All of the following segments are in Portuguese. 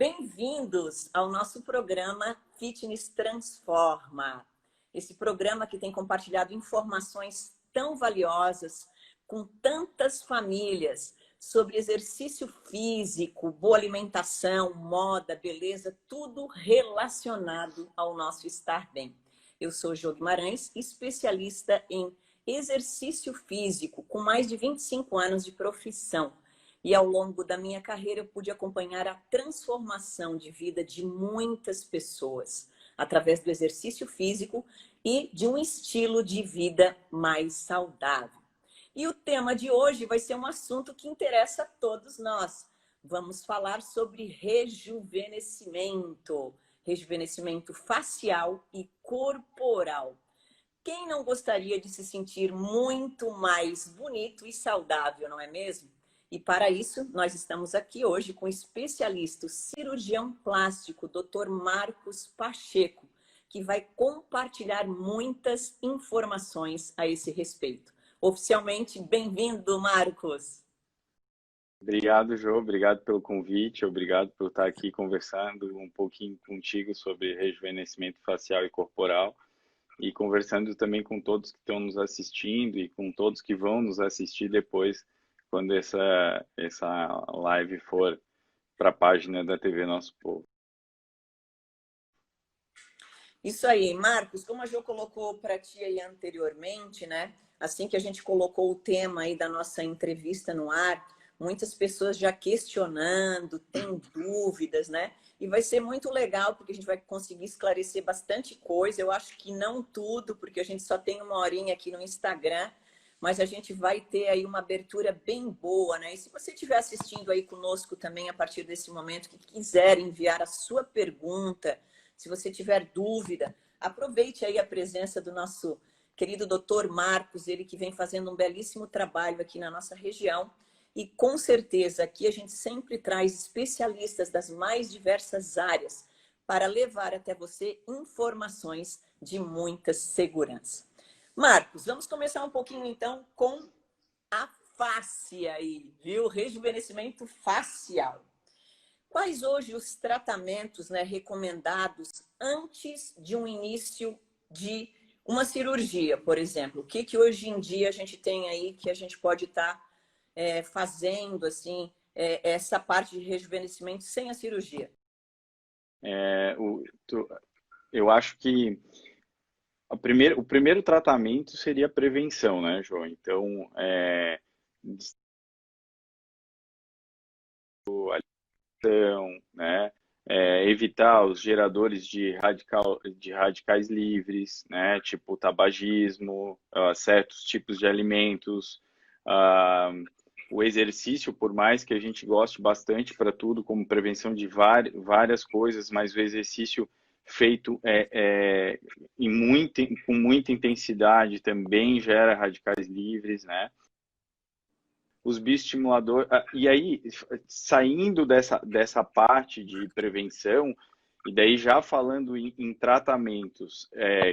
Bem-vindos ao nosso programa Fitness Transforma. Esse programa que tem compartilhado informações tão valiosas com tantas famílias sobre exercício físico, boa alimentação, moda, beleza, tudo relacionado ao nosso estar bem. Eu sou Jo Guimarães, especialista em exercício físico, com mais de 25 anos de profissão. E ao longo da minha carreira eu pude acompanhar a transformação de vida de muitas pessoas através do exercício físico e de um estilo de vida mais saudável. E o tema de hoje vai ser um assunto que interessa a todos nós. Vamos falar sobre rejuvenescimento, rejuvenescimento facial e corporal. Quem não gostaria de se sentir muito mais bonito e saudável, não é mesmo? E para isso, nós estamos aqui hoje com o especialista, o cirurgião plástico, Dr. Marcos Pacheco, que vai compartilhar muitas informações a esse respeito. Oficialmente, bem-vindo, Marcos! Obrigado, Jô. Obrigado pelo convite. Obrigado por estar aqui conversando um pouquinho contigo sobre rejuvenescimento facial e corporal e conversando também com todos que estão nos assistindo e com todos que vão nos assistir depois, quando essa live for para a página da TV Nosso Povo. Isso aí, Marcos, como a Jo colocou para ti aí anteriormente, né? Assim que a gente colocou o tema aí da nossa entrevista no ar, muitas pessoas já questionando, têm dúvidas, né? E vai ser muito legal, porque a gente vai conseguir esclarecer bastante coisa. Eu acho que não tudo, porque a gente só tem uma horinha aqui no Instagram, mas a gente vai ter aí uma abertura bem boa, né? E se você estiver assistindo aí conosco também a partir desse momento, que quiser enviar a sua pergunta, se você tiver dúvida, aproveite aí a presença do nosso querido Dr. Marcos, ele que vem fazendo um belíssimo trabalho aqui na nossa região. E com certeza aqui a gente sempre traz especialistas das mais diversas áreas para levar até você informações de muita segurança. Marcos, vamos começar um pouquinho então com a face aí, viu? Rejuvenescimento facial. Quais hoje os tratamentos, né, recomendados antes de um início de uma cirurgia, por exemplo? O que hoje em dia a gente tem aí que a gente pode estar fazendo assim, essa parte de rejuvenescimento sem a cirurgia? Eu acho que o primeiro tratamento seria a prevenção, né, João? Então, né? Evitar os geradores de radicais livres, né? Tipo tabagismo, certos tipos de alimentos, o exercício, por mais que a gente goste bastante para tudo, como prevenção de várias coisas, mas o exercício feito com muita intensidade também gera radicais livres, né? Os bioestimuladores. E aí, saindo dessa parte de prevenção, e daí já falando em tratamentos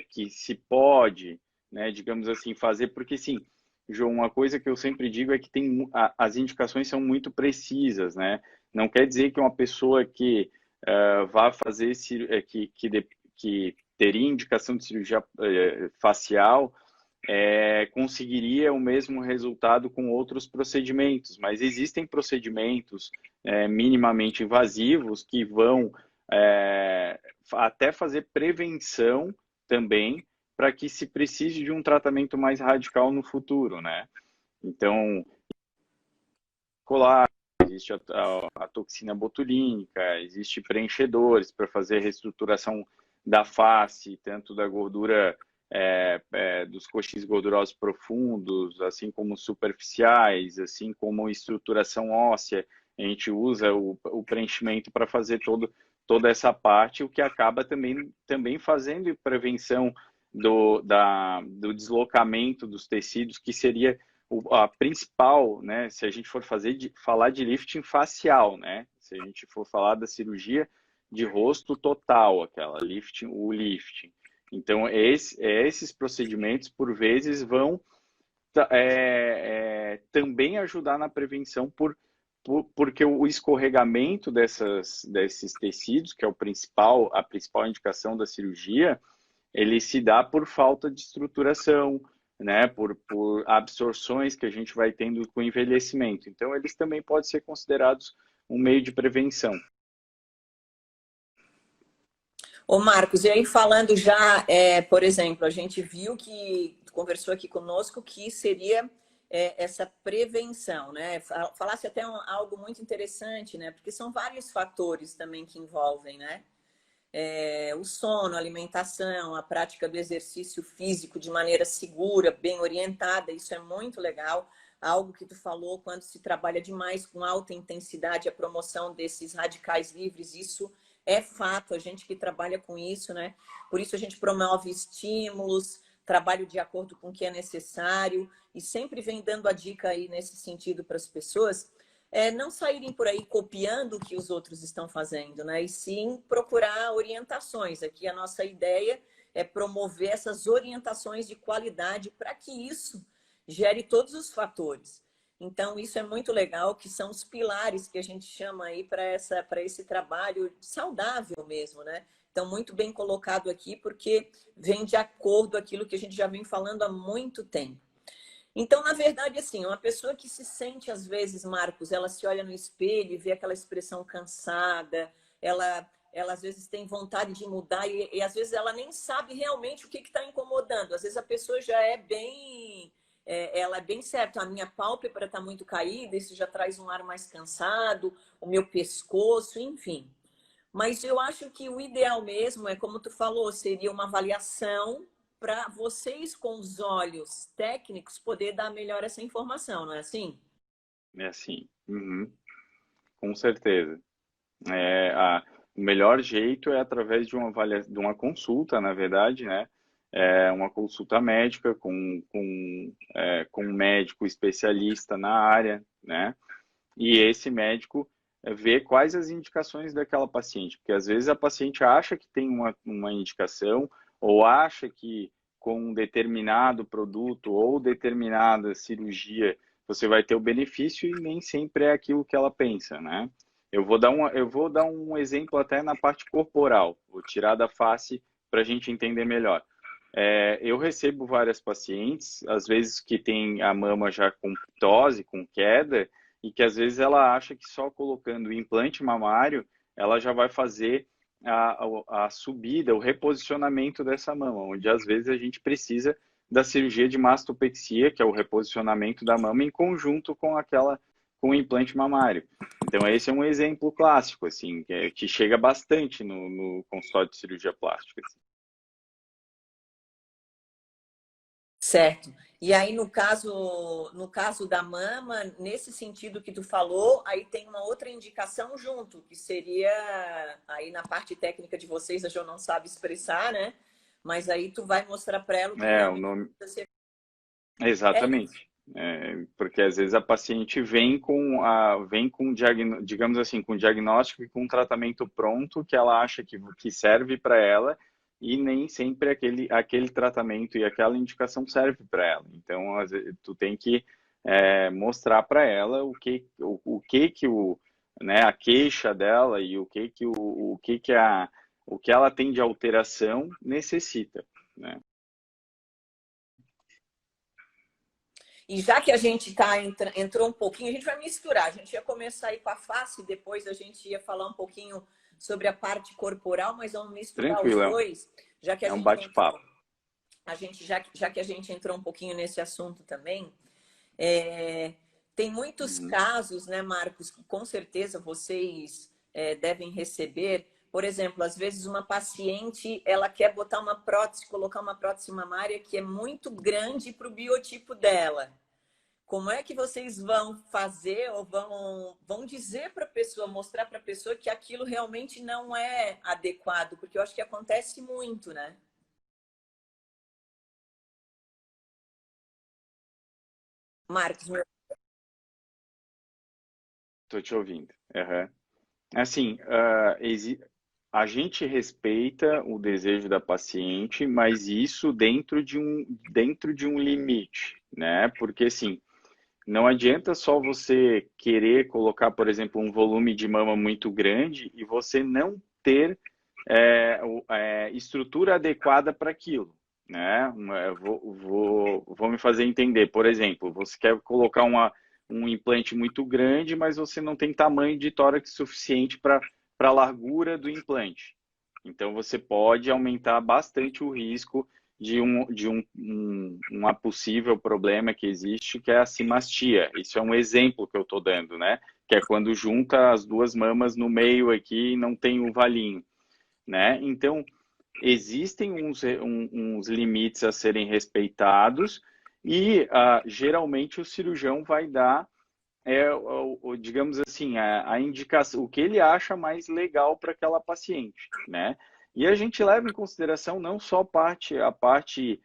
que se pode, né, digamos assim, fazer, porque sim, João, uma coisa que eu sempre digo é que as indicações são muito precisas, né? Não quer dizer que uma pessoa que vá fazer, que teria indicação de cirurgia facial, conseguiria o mesmo resultado com outros procedimentos, mas existem procedimentos minimamente invasivos que vão até fazer prevenção também para que se precise de um tratamento mais radical no futuro, né? Então, existe a toxina botulínica, existe preenchedores para fazer reestruturação da face, tanto da gordura dos coxins gordurosos profundos, assim como superficiais, assim como estruturação óssea. A gente usa o preenchimento para fazer toda essa parte, o que acaba também fazendo prevenção do deslocamento dos tecidos, que seria a principal, né, se a gente for falar de lifting facial, né, se a gente for falar da cirurgia de rosto total, o lifting. Então, esses procedimentos, por vezes, vão também ajudar na prevenção porque o escorregamento desses tecidos, que é a principal indicação da cirurgia, ele se dá por falta de estruturação, né, por absorções que a gente vai tendo com o envelhecimento. Então, eles também podem ser considerados um meio de prevenção. Ô Marcos, e aí falando já, por exemplo, a gente viu que conversou aqui conosco que seria essa prevenção, né? Falasse até algo muito interessante, né? Porque são vários fatores também que envolvem, né? O sono, a alimentação, a prática do exercício físico de maneira segura, bem orientada, isso é muito legal. Algo que tu falou, quando se trabalha demais com alta intensidade, a promoção desses radicais livres, isso é fato, a gente que trabalha com isso, né? Por isso a gente promove estímulos, trabalho de acordo com o que é necessário e sempre vem dando a dica aí nesse sentido para as pessoas, não saírem por aí copiando o que os outros estão fazendo, né? E sim procurar orientações. Aqui a nossa ideia é promover essas orientações de qualidade para que isso gere todos os fatores. Então, isso é muito legal, que são os pilares que a gente chama aí para esse trabalho saudável mesmo, né? Então, muito bem colocado aqui, porque vem de acordo com aquilo que a gente já vem falando há muito tempo. Então, na verdade, assim, uma pessoa que se sente, às vezes, Marcos, ela se olha no espelho e vê aquela expressão cansada, ela às vezes tem vontade de mudar e às vezes ela nem sabe realmente o que está incomodando. Às vezes a pessoa já é bem... ela é bem certa, a minha pálpebra está muito caída, isso já traz um ar mais cansado, o meu pescoço, enfim. Mas eu acho que o ideal mesmo é, como tu falou, seria uma avaliação para vocês, com os olhos técnicos, poder dar melhor essa informação, não é assim? É assim, uhum, com certeza. O melhor jeito é através de uma consulta, na verdade, né? Uma consulta médica com um médico especialista na área, né? E esse médico vê quais as indicações daquela paciente, porque às vezes a paciente acha que tem uma indicação ou acha que com um determinado produto ou determinada cirurgia você vai ter o benefício e nem sempre é aquilo que ela pensa, né? Eu vou dar um exemplo até na parte corporal, vou tirar da face para a gente entender melhor. Eu recebo várias pacientes, às vezes que tem a mama já com ptose, com queda, e que às vezes ela acha que só colocando o implante mamário ela já vai fazer a subida, o reposicionamento dessa mama, onde às vezes a gente precisa da cirurgia de mastopexia, que é o reposicionamento da mama em conjunto com o implante mamário. Então esse é um exemplo clássico, assim, que chega bastante no consultório de cirurgia plástica. Assim. Certo. E aí, no caso da mama, nesse sentido que tu falou, aí tem uma outra indicação junto, que seria, aí na parte técnica de vocês, a Jo não sabe expressar, né? Mas aí tu vai mostrar para ela o que O realmente nome... precisa ser. É isso. Exatamente. Porque às vezes a paciente vem com digamos assim, com diagnóstico e com um tratamento pronto que ela acha que serve para ela e nem sempre aquele tratamento e aquela indicação serve para ela. Então, às vezes, tu tem que mostrar para ela né, a queixa dela e o que ela tem de alteração necessita, né? E já que a gente entrou um pouquinho, a gente vai misturar. A gente ia começar aí com a face, depois a gente ia falar um pouquinho sobre a parte corporal, mas vamos misturar os Tranquilo, dois, já que a é um gente entrou, bate-papo. já que a gente entrou um pouquinho nesse assunto também. Tem muitos Uhum. casos, né, Marcos, que com certeza vocês devem receber. Por exemplo, às vezes uma paciente ela quer botar uma prótese, colocar uma prótese mamária que é muito grande para o biotipo dela. Como é que vocês vão fazer ou vão dizer para a pessoa, mostrar para a pessoa que aquilo realmente não é adequado? Porque eu acho que acontece muito, né? Marcos, Tô te ouvindo. Aham. Assim, a gente respeita o desejo da paciente, mas isso dentro de um limite, né? Porque, assim, Não adianta só você querer colocar, por exemplo, um volume de mama muito grande e você não ter estrutura adequada para aquilo, né? Vou me fazer entender. Por exemplo, você quer colocar um implante muito grande, mas você não tem tamanho de tórax suficiente para a largura do implante. Então, você pode aumentar bastante o risco de uma possível problema que existe, que é a cimastia. Isso é um exemplo que eu estou dando, né? Que é quando junta as duas mamas no meio aqui e não tem o valinho, né? Então, existem uns limites a serem respeitados e geralmente o cirurgião vai dar, digamos assim, a indicação, o que ele acha mais legal para aquela paciente, né? E a gente leva em consideração não só a parte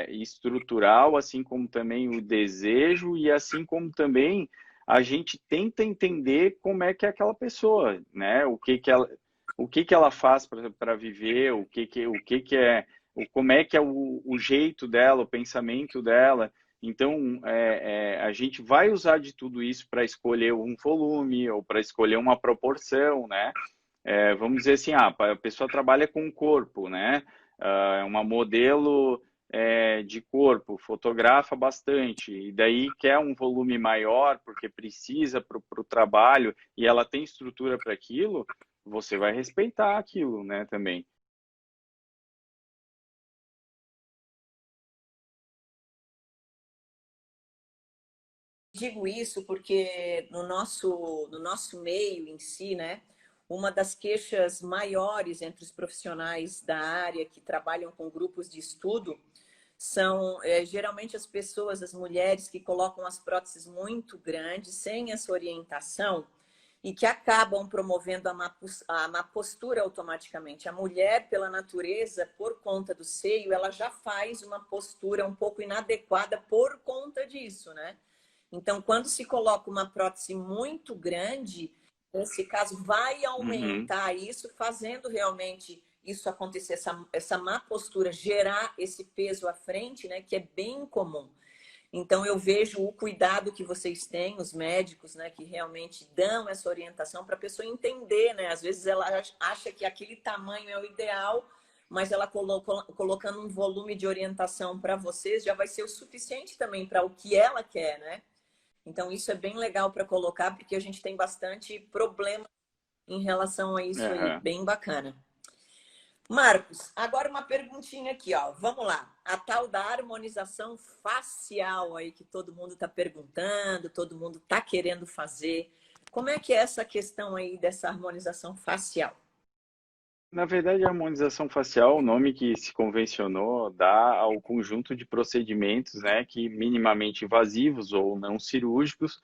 estrutural, assim como também o desejo e assim como também a gente tenta entender como é que é aquela pessoa, né? O que que ela faz para viver, como é que é o jeito dela, o pensamento dela. Então, a gente vai usar de tudo isso para escolher um volume ou para escolher uma proporção, né? Vamos dizer assim, a pessoa trabalha com o corpo, né? É uma modelo de corpo, fotografa bastante, e daí quer um volume maior porque precisa para o trabalho e ela tem estrutura para aquilo, você vai respeitar aquilo, né, também. Digo isso porque no nosso meio em si, né, uma das queixas maiores entre os profissionais da área que trabalham com grupos de estudo são geralmente as pessoas, as mulheres que colocam as próteses muito grandes, sem essa orientação, e que acabam promovendo a má postura automaticamente. A mulher, pela natureza, por conta do seio, ela já faz uma postura um pouco inadequada por conta disso, né? Então, quando se coloca uma prótese muito grande, nesse caso, vai Uhum. aumentar isso, fazendo realmente isso acontecer, essa má postura, gerar esse peso à frente, né, que é bem comum. Então, eu vejo o cuidado que vocês têm, os médicos, né, que realmente dão essa orientação para a pessoa entender, né? Às vezes ela acha que aquele tamanho é o ideal, mas ela colocando um volume de orientação para vocês já vai ser o suficiente também para o que ela quer, né? Então, isso é bem legal para colocar, porque a gente tem bastante problema em relação a isso aí. Uhum. Bem bacana. Marcos, agora uma perguntinha aqui, ó. Vamos lá. A tal da harmonização facial aí que todo mundo está perguntando, todo mundo está querendo fazer. Como é que é essa questão aí dessa harmonização facial? Na verdade, a harmonização facial, o nome que se convencionou, dá ao conjunto de procedimentos, né, que minimamente invasivos ou não cirúrgicos,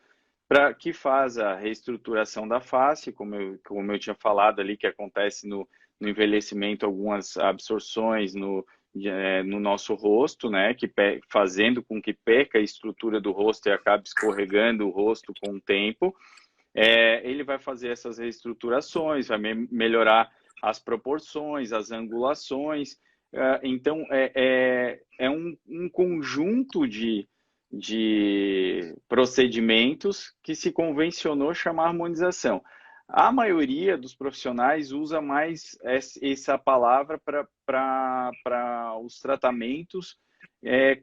que faz a reestruturação da face, como eu tinha falado ali, que acontece no envelhecimento, algumas absorções no nosso rosto, né, fazendo com que perca a estrutura do rosto e acabe escorregando o rosto com o tempo. Ele vai fazer essas reestruturações, vai melhorar as proporções, as angulações. Então, é um conjunto de procedimentos que se convencionou chamar harmonização. A maioria dos profissionais usa mais essa palavra para os tratamentos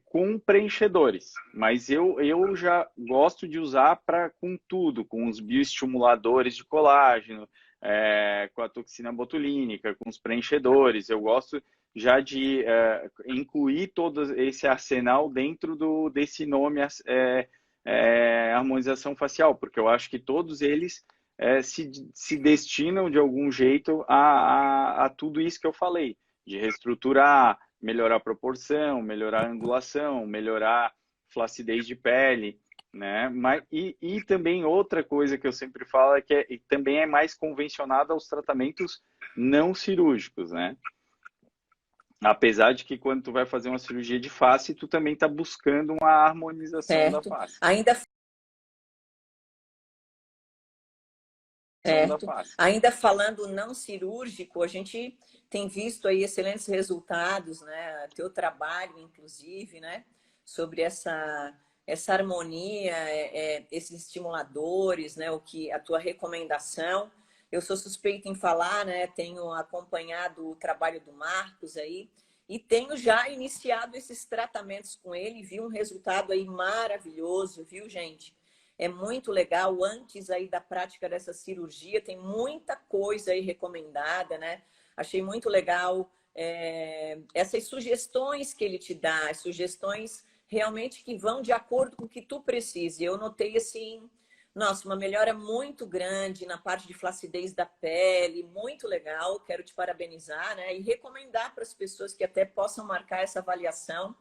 com preenchedores, mas eu já gosto de usar com tudo, com os bioestimuladores de colágeno, com a toxina botulínica, com os preenchedores. Eu gosto já de incluir todo esse arsenal dentro desse nome harmonização facial, porque eu acho que todos eles se destinam de algum jeito a tudo isso que eu falei, de reestruturar, melhorar a proporção, melhorar a angulação, melhorar flacidez de pele, né? E também outra coisa que eu sempre falo é que também é mais convencionada aos tratamentos não cirúrgicos, né? Apesar de que quando tu vai fazer uma cirurgia de face, tu também está buscando uma harmonização da Certo? face. Certo. Ainda falando não cirúrgico, a gente tem visto aí excelentes resultados, né? Teu trabalho, inclusive, né? Sobre essa harmonia, esses estimuladores, né? O que a tua recomendação. Eu sou suspeita em falar, né? Tenho acompanhado o trabalho do Marcos aí e tenho já iniciado esses tratamentos com ele, vi um resultado aí maravilhoso, viu, gente? É muito legal. Antes aí da prática dessa cirurgia, tem muita coisa aí recomendada, né? Achei muito legal essas sugestões que ele te dá, as sugestões realmente que vão de acordo com o que tu precisa. Eu notei assim, nossa, uma melhora muito grande na parte de flacidez da pele, muito legal. Quero te parabenizar, né? E recomendar para as pessoas que até possam marcar essa avaliação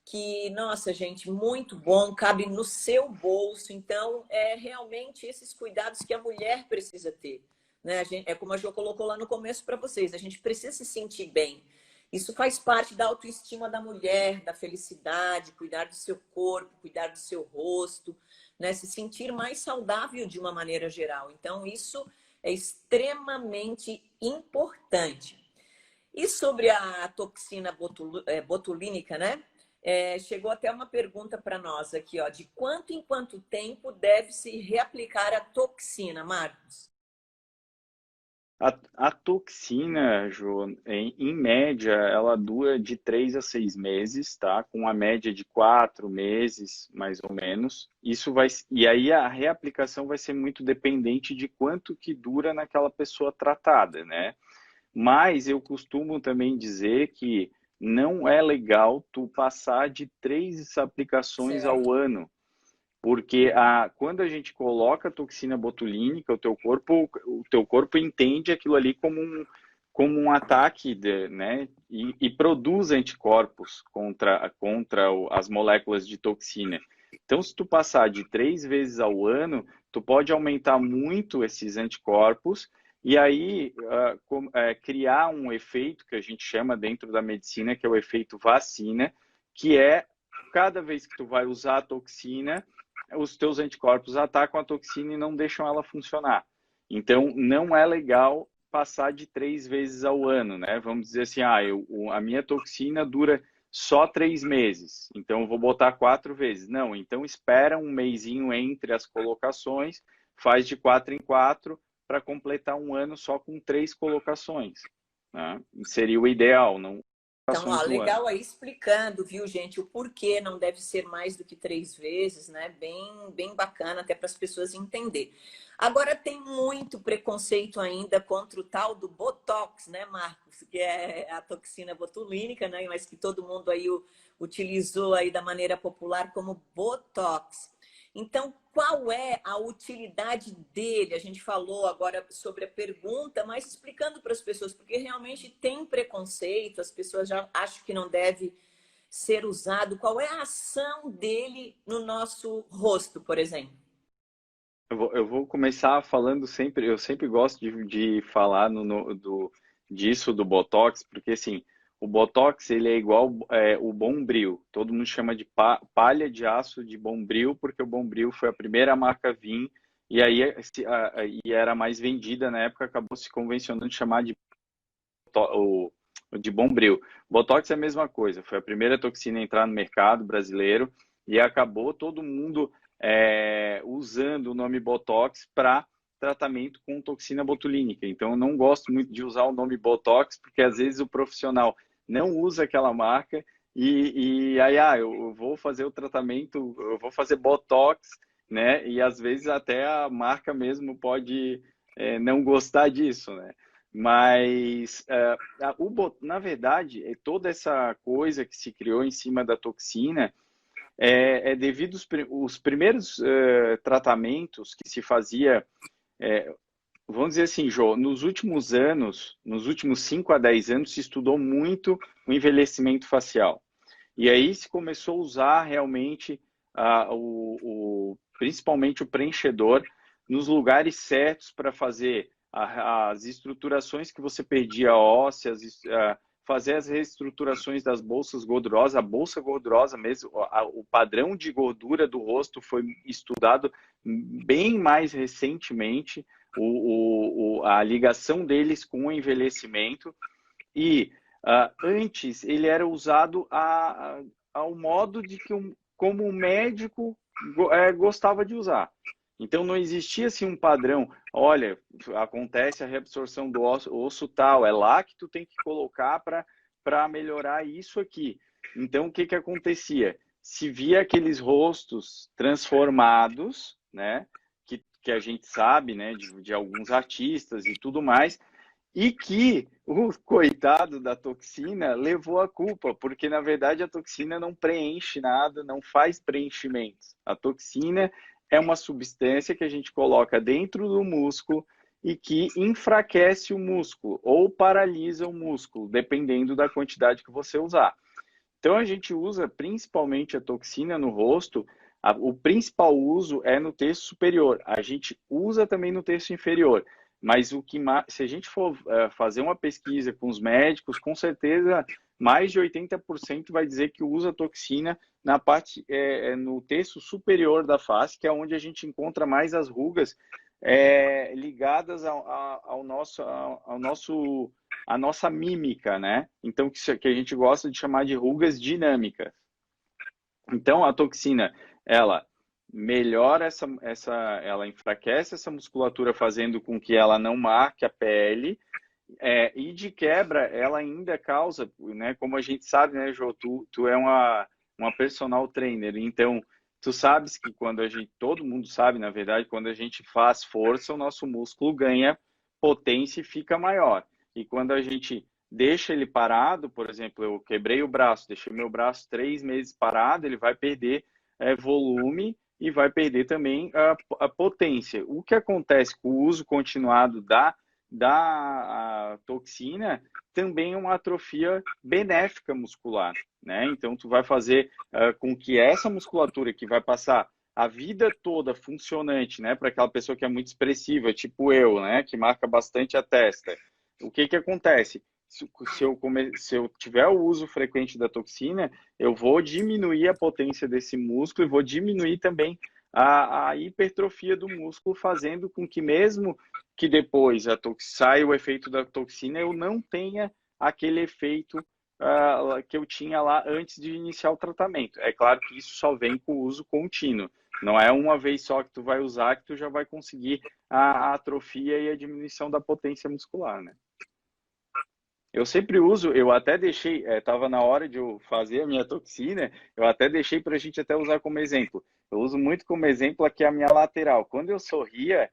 que, nossa, gente, muito bom, cabe no seu bolso. Então, é realmente esses cuidados que a mulher precisa ter. Né? É como a Jo colocou lá no começo para vocês, a gente precisa se sentir bem. Isso faz parte da autoestima da mulher, da felicidade, cuidar do seu corpo, cuidar do seu rosto, né? Se sentir mais saudável de uma maneira geral. Então, isso é extremamente importante. E sobre a toxina botulínica, né? Chegou até uma pergunta para nós aqui, ó, de quanto em quanto tempo deve se reaplicar a toxina, Marcos? A toxina, Jô, em média, ela dura de 3 a 6 meses, tá? Com uma média de 4 meses, mais ou menos. E aí a reaplicação vai ser muito dependente de quanto que dura naquela pessoa tratada, né? Mas eu costumo também dizer que não é legal tu passar de 3 aplicações ao Certo. ano, porque quando a gente coloca a toxina botulínica, o teu corpo entende aquilo ali como um ataque, né? E produz anticorpos contra as moléculas de toxina. Então, se tu passar de 3 vezes ao ano, tu pode aumentar muito esses anticorpos e aí criar um efeito que a gente chama dentro da medicina, que é o efeito vacina, que é cada vez que tu vai usar a toxina, os teus anticorpos atacam a toxina e não deixam ela funcionar. Então, não é legal passar de 3 vezes ao ano, né? Vamos dizer assim, a minha toxina dura só 3 meses, então eu vou botar 4 vezes. Não, então espera um mesinho entre as colocações, faz de 4 em 4 para completar um ano só com 3 colocações, né? Seria o ideal, não Então, ó, colocações no ano. legal aí explicando, viu, gente, o porquê não deve ser mais do que 3 vezes, né? Bem bacana, até para as pessoas entender. Agora, tem muito preconceito ainda contra o tal do Botox, né, Marcos? Que é a toxina botulínica, né? Mas que todo mundo aí utilizou aí da maneira popular como Botox. Então, qual é a utilidade dele? A gente falou agora sobre a pergunta, mas explicando para as pessoas, porque realmente tem preconceito, as pessoas já acham que não deve ser usado. Qual é a ação dele no nosso rosto, por exemplo? Eu vou começar falando sempre, eu sempre gosto de falar disso do Botox, porque assim, o Botox ele é igual o Bombril. Todo mundo chama de palha de aço de Bombril, porque o Bombril foi a primeira marca a vir, e aí e era mais vendida na época, acabou se convencionando de chamar de Bombril. Botox é a mesma coisa, foi a primeira toxina a entrar no mercado brasileiro e acabou todo mundo usando o nome Botox para tratamento com toxina botulínica. Então, eu não gosto muito de usar o nome Botox, porque às vezes o profissional não usa aquela marca e aí, eu vou fazer o tratamento, eu vou fazer Botox, né? E às vezes até a marca mesmo pode não gostar disso, né? Mas, na verdade, toda essa coisa que se criou em cima da toxina devido os primeiros tratamentos que se fazia, vamos dizer assim, Jô, nos últimos anos, nos últimos 5 a 10 anos, se estudou muito o envelhecimento facial. E aí se começou a usar realmente principalmente o preenchedor nos lugares certos para fazer as estruturações que você perdia ósseas, fazer as reestruturações das bolsas gordurosas, a bolsa gordurosa mesmo, o padrão de gordura do rosto foi estudado bem mais recentemente, a ligação deles com o envelhecimento e antes ele era usado ao modo de que como o médico gostava de usar. Então não existia assim um padrão, olha, acontece a reabsorção do osso tal, é lá que tu tem que colocar para melhorar isso aqui. Então o que que acontecia? Se via aqueles rostos transformados, né, que a gente sabe, né, de alguns artistas e tudo mais, e que o coitado da toxina levou a culpa, porque na verdade a toxina não preenche nada, não faz preenchimentos. A toxina é uma substância que a gente coloca dentro do músculo e que enfraquece o músculo ou paralisa o músculo, dependendo da quantidade que você usar. Então a gente usa principalmente a toxina no rosto. O principal uso é no terço superior. A gente usa também no terço inferior. Mas se a gente for fazer uma pesquisa com os médicos, com certeza mais de 80% vai dizer que usa toxina na parte, no terço superior da face, que é onde a gente encontra mais as rugas ligadas a nossa mímica, né? Então, que a gente gosta de chamar de rugas dinâmicas. Então, a toxina, ela melhora ela enfraquece essa musculatura, fazendo com que ela não marque a pele, e de quebra, ela ainda causa, né? Como a gente sabe, né, Jô, tu é uma personal trainer, então tu sabes que todo mundo sabe, na verdade, quando a gente faz força, o nosso músculo ganha potência e fica maior. E quando a gente deixa ele parado, por exemplo, eu quebrei o braço, deixei meu braço 3 meses parado, ele vai perder volume e vai perder também a potência. O que acontece com o uso continuado da toxina também é uma atrofia benéfica muscular, né? Então, tu vai fazer com que essa musculatura que vai passar a vida toda funcionante, né, para aquela pessoa que é muito expressiva, tipo eu, né, que marca bastante a testa. O que que acontece? Se eu tiver o uso frequente da toxina, eu vou diminuir a potência desse músculo e vou diminuir também a hipertrofia do músculo, fazendo com que mesmo que depois saia o efeito da toxina, eu não tenha aquele efeito que eu tinha lá antes de iniciar o tratamento. É claro que isso só vem com o uso contínuo. Não é uma vez só que tu vai usar que tu já vai conseguir a atrofia e a diminuição da potência muscular, né? Eu sempre uso, eu até deixei, estava na hora de eu fazer a minha toxina, eu até deixei para a gente até usar como exemplo. Eu uso muito como exemplo aqui a minha lateral. Quando eu sorria,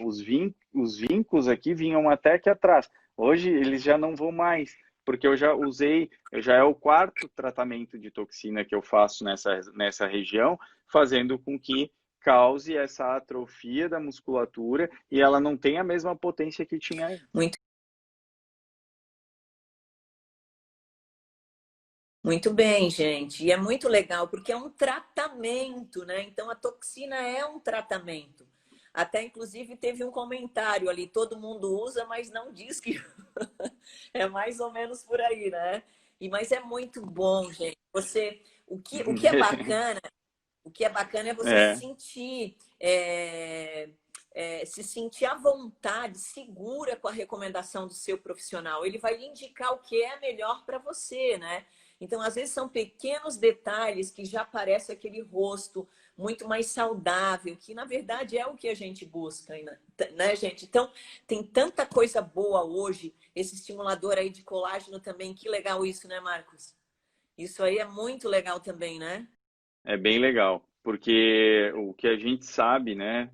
os vincos aqui vinham até aqui atrás. Hoje eles já não vão mais, porque já é o quarto tratamento de toxina que eu faço nessa região, fazendo com que cause essa atrofia da musculatura e ela não tem a mesma potência que tinha antes. Muito, muito bem, gente. E é muito legal, porque é um tratamento, né? Então, a toxina é um tratamento. Até, inclusive, teve um comentário ali, todo mundo usa, mas não diz que é mais ou menos por aí, né? Mas é muito bom, gente. O que é bacana, o que é bacana é você É, se sentir à vontade, segura com a recomendação do seu profissional. Ele vai lhe indicar o que é melhor para você, né? Então, às vezes, são pequenos detalhes que já aparece aquele rosto muito mais saudável, que na verdade é o que a gente busca, né, gente? Então, tem tanta coisa boa hoje, esse estimulador aí de colágeno também, que legal isso, né, Marcos? Isso aí é muito legal também, né? é bem legal, porque o que a gente sabe, né,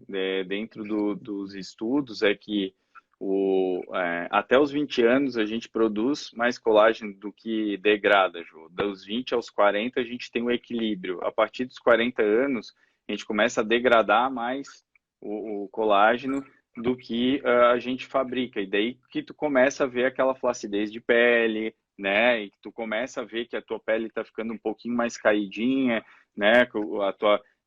dentro dos estudos é que até os 20 anos a gente produz mais colágeno do que degrada, Ju. Dos 20 aos 40 a gente tem um equilíbrio. A partir dos 40 anos a gente começa a degradar mais o colágeno do que a gente fabrica. E daí que tu começa a ver aquela flacidez de pele, né? E tu começa a ver que a tua pele está ficando um pouquinho mais caidinha, né?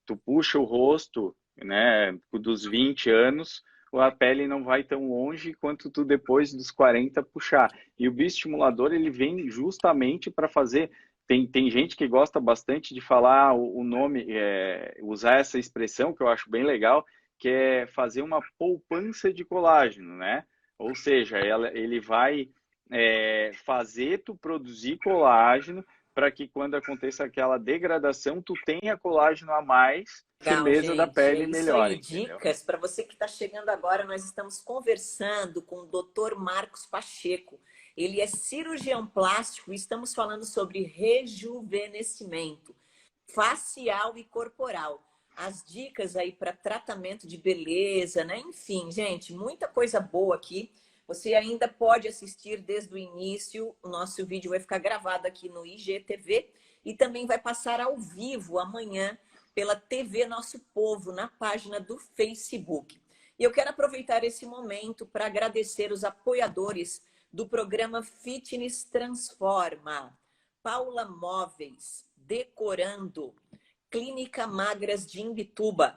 Tu puxa o rosto, né? Dos 20 anos, a pele não vai tão longe quanto tu depois dos 40 puxar. E o bioestimulador, ele vem justamente para fazer. Tem gente que gosta bastante de falar o nome, usar essa expressão que eu acho bem legal, que é fazer uma poupança de colágeno, né? Ou seja, ele vai fazer tu produzir colágeno para que quando aconteça aquela degradação, tu tenha colágeno a mais, Legal, firmeza da gente. É pele isso melhor, aí, entendeu? dicas. Para você que está chegando agora, nós estamos conversando com o Dr. Marcos Pacheco. Ele é cirurgião plástico e estamos falando sobre rejuvenescimento facial e corporal. As dicas aí para tratamento de beleza, né? Enfim, gente, muita coisa boa aqui. Você ainda pode assistir desde o início. O nosso vídeo vai ficar gravado aqui no IGTV e também vai passar ao vivo amanhã pela TV Nosso Povo, na página do Facebook. E eu quero aproveitar esse momento para agradecer os apoiadores do programa Fitness Transforma. Paula Móveis, Decorando, Clínica Magras de Imbituba,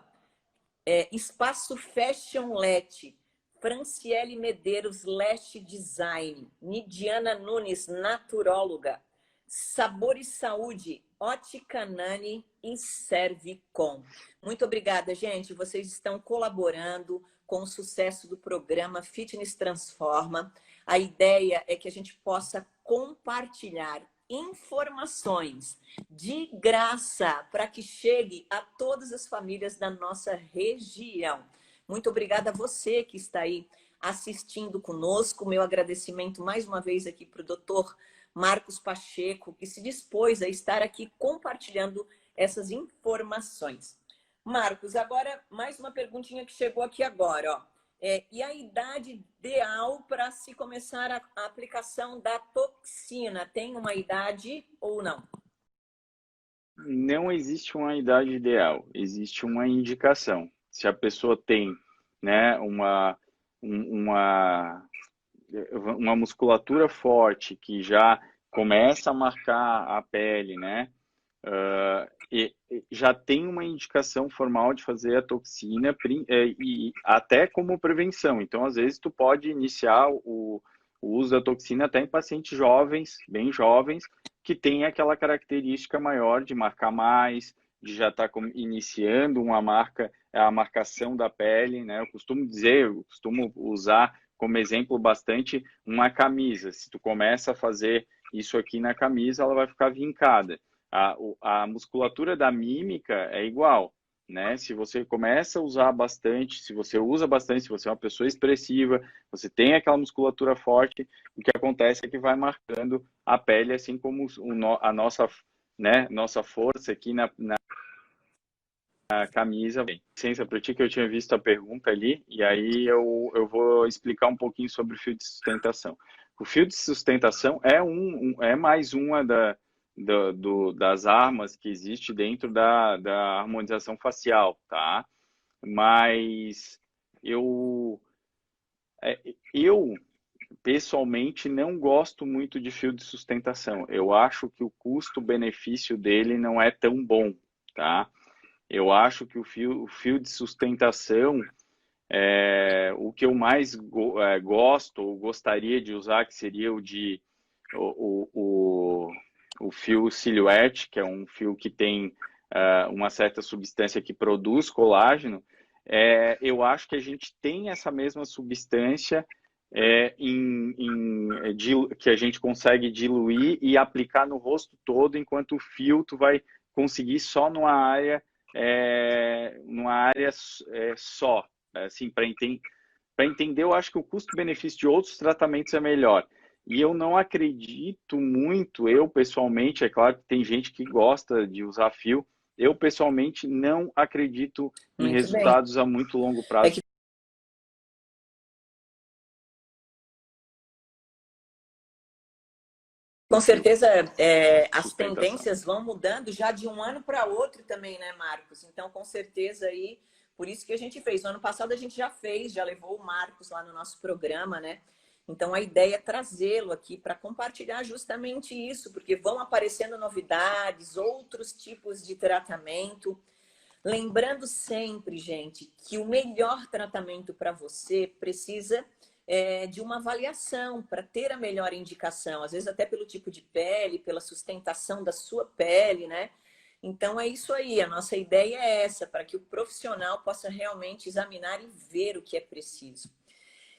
Espaço Fashion Let, Franciele Medeiros Lash Design, Nidiana Nunes, naturóloga, Sabor e Saúde, Ótica Nani e Servicom. Muito obrigada, gente. Vocês estão colaborando com o sucesso do programa Fitness Transforma. A ideia é que a gente possa compartilhar informações de graça para que chegue a todas as famílias da nossa região. Muito obrigada a você que está aí assistindo conosco. Meu agradecimento mais uma vez aqui para o doutor Marcos Pacheco, que se dispôs a estar aqui compartilhando essas informações. Marcos, agora mais uma perguntinha que chegou aqui agora, ó. E a idade ideal para se começar a aplicação da toxina? Tem uma idade ou não? Não existe uma idade ideal, existe uma indicação. Se a pessoa tem, né, uma, uma musculatura forte que já começa a marcar a pele, né, e já tem uma indicação formal de fazer a toxina e até como prevenção. Então, às vezes, tu pode iniciar o uso da toxina até em pacientes jovens, bem jovens, que tem aquela característica maior de marcar mais, de já estar iniciando uma marca, a marcação da pele, né? Eu costumo usar como exemplo bastante uma camisa. Se tu começa a fazer isso aqui na camisa, ela vai ficar vincada. A musculatura da mímica é igual, né? Se você começa a usar bastante, se você usa bastante, se você é uma pessoa expressiva, você tem aquela musculatura forte, o que acontece é que vai marcando a pele, assim como a nossa, né, nossa força aqui na camisa. Bem, licença para ti que eu tinha visto a pergunta ali, e aí eu vou explicar um pouquinho sobre o fio de sustentação. O fio de sustentação é mais uma das armas que existe dentro da harmonização facial, tá? Mas eu, eu pessoalmente não gosto muito de fio de sustentação. Eu acho que o custo-benefício dele não é tão bom, tá? Eu acho que o fio de sustentação, o que eu mais gosto ou gostaria de usar, que seria o fio Silhouette, que é um fio que tem uma certa substância que produz colágeno. Eu acho que a gente tem essa mesma substância que a gente consegue diluir e aplicar no rosto todo, enquanto o fio tu vai conseguir só numa área só. Assim, para entender, eu acho que o custo-benefício de outros tratamentos é melhor. E eu não acredito muito, eu pessoalmente, é claro que tem gente que gosta de usar fio, eu pessoalmente não acredito em Muito bem. resultados a muito longo É prazo. que com certeza as Sustentação. tendências vão mudando já de um ano para outro também, né, Marcos? Então, com certeza aí, por isso que a gente fez. No ano passado a gente já fez, já levou o Marcos lá no nosso programa, né? Então, a ideia é trazê-lo aqui para compartilhar justamente isso, porque vão aparecendo novidades, outros tipos de tratamento. Lembrando sempre, gente, que o melhor tratamento para você precisa de uma avaliação para ter a melhor indicação, às vezes até pelo tipo de pele, pela sustentação da sua pele, né? Então é isso aí, a nossa ideia é essa, para que o profissional possa realmente examinar e ver o que é preciso.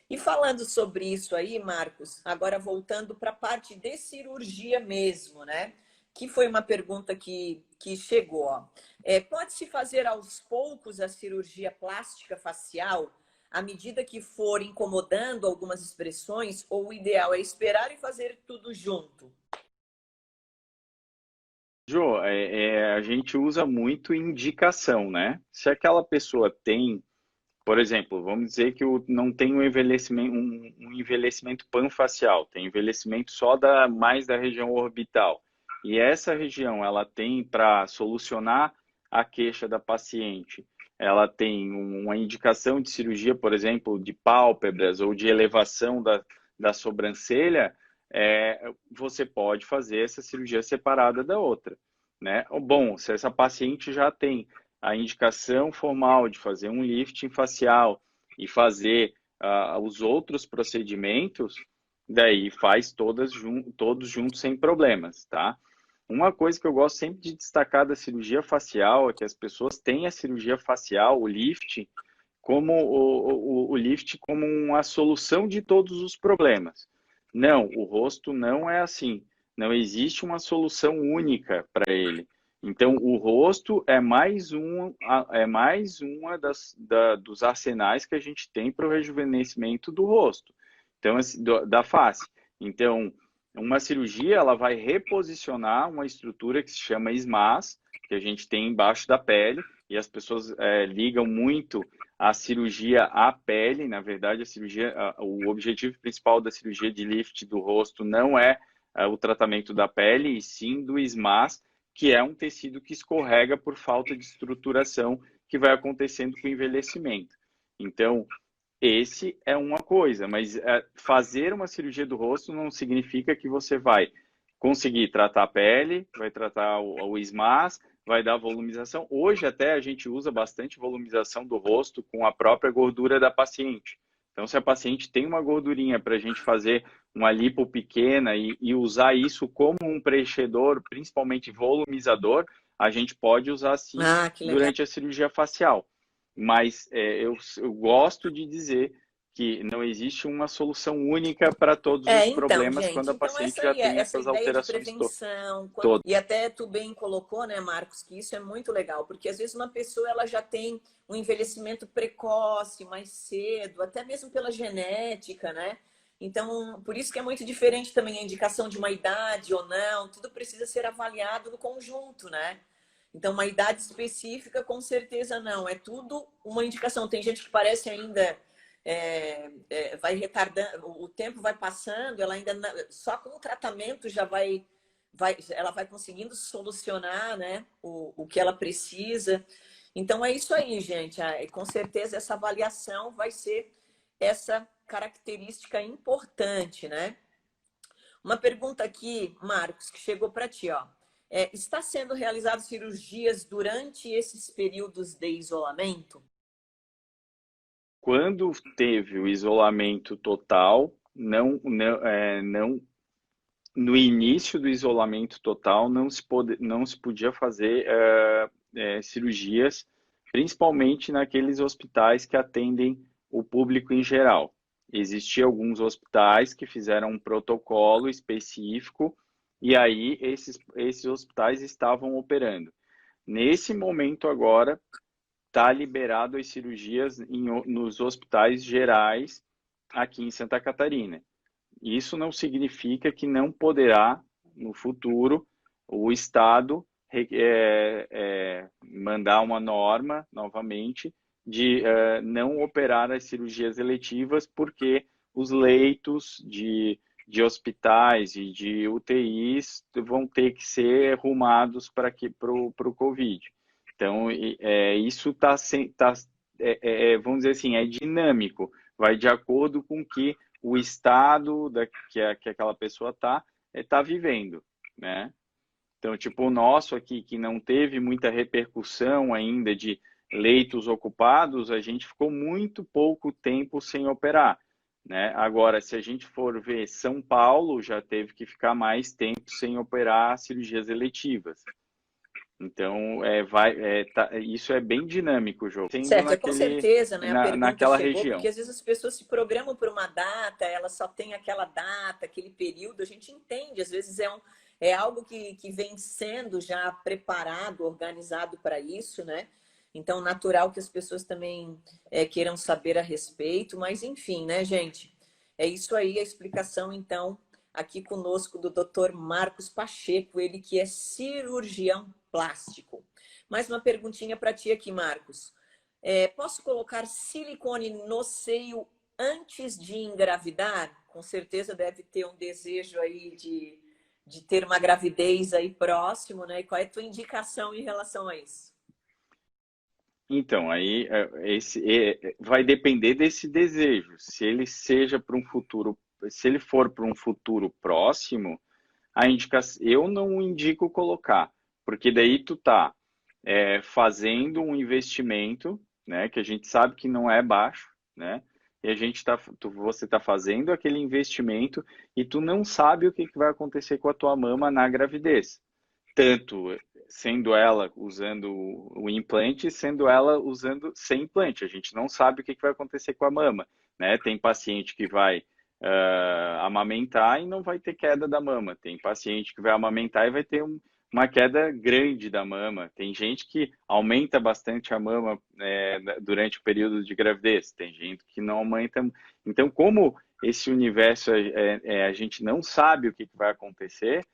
E falando sobre isso aí, Marcos, agora voltando para a parte de cirurgia mesmo, né? que foi uma pergunta que chegou. Ó. Pode-se fazer aos poucos a cirurgia plástica facial à medida que for incomodando algumas expressões, ou o ideal é esperar e fazer tudo junto? Jô, a gente usa muito indicação, né? Se aquela pessoa tem, por exemplo, vamos dizer que não tem um envelhecimento panfacial, tem envelhecimento só mais da região orbital. E essa região, ela tem para solucionar a queixa da paciente, ela tem uma indicação de cirurgia, por exemplo, de pálpebras ou de elevação da sobrancelha, você pode fazer essa cirurgia separada da outra, né? Bom, se essa paciente já tem a indicação formal de fazer um lifting facial e fazer os outros procedimentos, daí faz todos juntos sem problemas, tá? Uma coisa que eu gosto sempre de destacar da cirurgia facial é que as pessoas têm a cirurgia facial, o lifting, como o lift como uma solução de todos os problemas. Não, o rosto não é assim. Não existe uma solução única para ele. Então, o rosto é mais uma dos arsenais que a gente tem para o rejuvenescimento do rosto, então, da face. Então, uma cirurgia ela vai reposicionar uma estrutura que se chama SMAS, que a gente tem embaixo da pele, e as pessoas ligam muito a cirurgia à pele. Na verdade, o objetivo principal da cirurgia de lift do rosto não é o tratamento da pele, e sim do SMAS, que é um tecido que escorrega por falta de estruturação que vai acontecendo com o envelhecimento. Então, esse é uma coisa, mas fazer uma cirurgia do rosto não significa que você vai conseguir tratar a pele, vai tratar o SMAS, vai dar volumização. Hoje até a gente usa bastante volumização do rosto com a própria gordura da paciente. Então, se a paciente tem uma gordurinha para a gente fazer uma lipo pequena e usar isso como um preenchedor, principalmente volumizador, a gente pode usar sim durante a cirurgia facial. Mas eu gosto de dizer que não existe uma solução única para todos os problemas, gente, quando a paciente já tem essa essas ideia alterações de prevenção, todas. E até tu bem colocou, né, Marcos, que isso é muito legal, porque às vezes uma pessoa ela já tem um envelhecimento precoce, mais cedo, até mesmo pela genética, né? Então, por isso que é muito diferente também a indicação de uma idade ou não, tudo precisa ser avaliado no conjunto, né? Então, uma idade específica, com certeza não. É tudo uma indicação. Tem gente que parece ainda vai retardando, o tempo vai passando, ela ainda só com o tratamento já ela vai conseguindo solucionar, né, o que ela precisa. Então, é isso aí, gente. Com certeza, essa avaliação vai ser essa característica importante, né? Uma pergunta aqui, Marcos, que chegou para ti, ó. Está sendo realizadas cirurgias durante esses períodos de isolamento? Quando teve o isolamento total, não, no início do isolamento total, não se podia fazer cirurgias, principalmente naqueles hospitais que atendem o público em geral. Existiam alguns hospitais que fizeram um protocolo específico e aí esses hospitais estavam operando. Nesse momento agora, está liberado as cirurgias nos hospitais gerais aqui em Santa Catarina. Isso não significa que não poderá, no futuro, o Estado mandar uma norma, novamente, de não operar as cirurgias eletivas, porque os leitos de hospitais e de UTIs vão ter que ser arrumados para o Covid. Então, isso vamos dizer assim, é dinâmico, vai de acordo com que o estado que aquela pessoa está vivendo, né? Então, tipo, o nosso aqui, que não teve muita repercussão ainda de leitos ocupados, a gente ficou muito pouco tempo sem operar, né? Agora, se a gente for ver São Paulo, já teve que ficar mais tempo sem operar cirurgias eletivas. Então, isso é bem dinâmico, Jô. Certo, com certeza, né? A pergunta naquela chegou, região. porque às vezes as pessoas se programam por uma data, ela só tem aquela data, aquele período, a gente entende, às vezes é algo que vem sendo já preparado, organizado para isso, né? Então, natural que as pessoas também queiram saber a respeito, mas enfim, né, gente? É isso aí, a explicação, então, aqui conosco do Dr. Marcos Pacheco, ele que é cirurgião plástico. Mais uma perguntinha para ti aqui, Marcos. Posso colocar silicone no seio antes de engravidar? Com certeza deve ter um desejo aí de ter uma gravidez aí próximo, né? E qual é a tua indicação em relação a isso? Então, aí vai depender desse desejo. Se ele seja para um futuro, se ele for para um futuro próximo, a indicação, eu não indico colocar, porque daí tu tá fazendo um investimento, né, que a gente sabe que não é baixo, né, e você está fazendo aquele investimento e tu não sabe o que vai acontecer com a tua mama na gravidez, tanto sendo ela usando o implante, sendo ela usando sem implante. A gente não sabe o que vai acontecer com a mama, né? Tem paciente que vai amamentar e não vai ter queda da mama. Tem paciente que vai amamentar e vai ter uma queda grande da mama. Tem gente que aumenta bastante a mama durante o período de gravidez. Tem gente que não aumenta. Então, como esse universo a gente não sabe o que vai acontecer,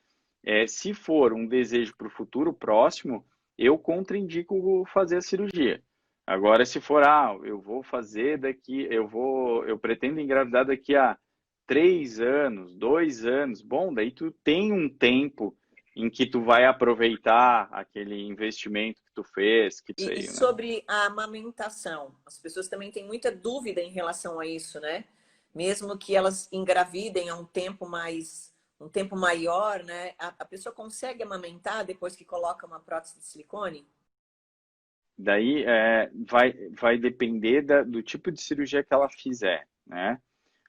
se for um desejo para o futuro próximo, eu contraindico fazer a cirurgia. Agora, se for, eu vou fazer daqui, eu pretendo engravidar daqui a 3 anos, 2 anos, bom, daí tu tem um tempo em que tu vai aproveitar aquele investimento que tu fez, que tu E sei, né? sobre a amamentação, as pessoas também têm muita dúvida em relação a isso, né? Mesmo que elas engravidem a um tempo maior, né? A pessoa consegue amamentar depois que coloca uma prótese de silicone? Daí vai depender do tipo de cirurgia que ela fizer, né?